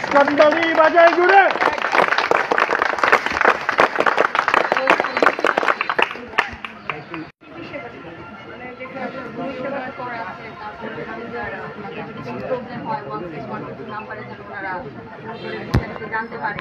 स्कंदली बाजाए जुड़े জানতে পারে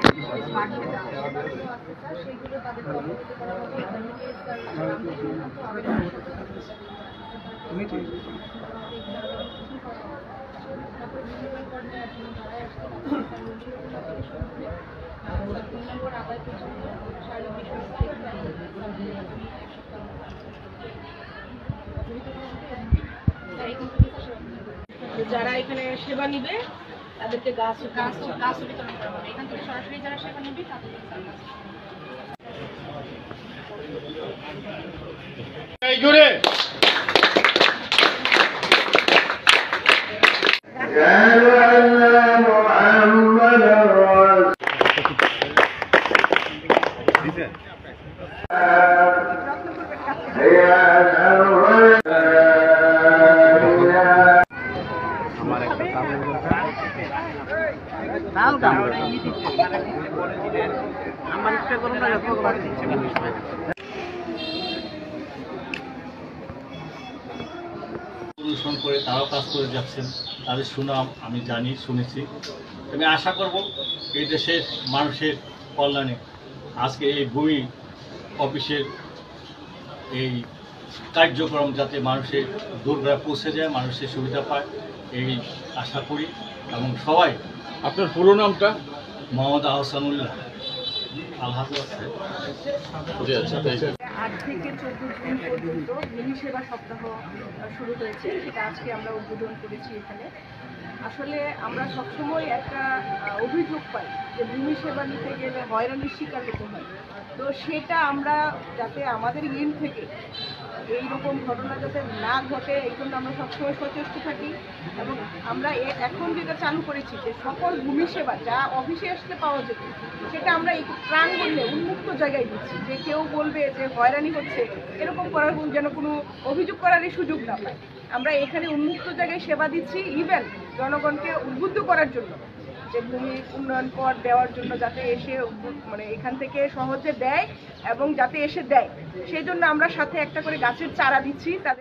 যারা এখানে সেবা নিবে তাদেরকে গাছ বিতরণ করা হবে। এখান থেকে সরাসরি যারা সেবা নিবে जुड़े অনুসরণ করে তারাও কাজ করে যাচ্ছেন, তাদের সুনাম আমি জানি, শুনেছি। আমি আশা করব এই দেশের মানুষের কল্যাণে আজকে এই ভূমি অফিসের এই কার্যক্রম যাতে মানুষের দূরগ্রামে পৌঁছে যায়, মানুষের সুবিধা পায় এই আশা করি। এবং সবাই, আপনার পুরো নামটা? মোহাম্মদ আহসানুল্লাহ। আল্লাহ হাফেজ। 8 থেকে 14 জুন পর্যন্ত মিনি সেবা সপ্তাহ শুরু হয়েছে, সেটা আজকে আমরা উদ্বোধন করেছি এখানে। আসলে আমরা সবসময় একটা অভিযোগ পাই যে ভূমি সেবা নিতে গেলে হয়রানির শিকার হতে হয়। তো সেটা আমরা যাতে আমাদের ইউনিট থেকে এইরকম ঘটনা যাতে না ঘটে, এই জন্য আমরা সবসময় সচেষ্ট থাকি। এবং আমরা এখন যেটা চালু করেছি যে সকল ভূমি সেবা যা অফিসে আসলে পাওয়া যেত সেটা আমরা এই প্রাঙ্গণে উন্মুক্ত জায়গায় দিচ্ছি, যে কেউ বলবে যে হয়রানি হচ্ছে এরকম করার যেন কোনো অভিযোগ করারই সুযোগ না পায়। আমরা এখানে উন্মুক্ত জায়গায় সেবা দিচ্ছি, ইভেন জনগণকে উদ্বুদ্ধ করার জন্য যে ভূমি উন্নয়ন কর দেওয়ার জন্য যাতে এসে মানে এখান থেকে সহজে দেয় এবং যাতে এসে দেয়, সেই জন্য আমরা সাথে একটা করে গাছের চারা দিচ্ছি তাদের।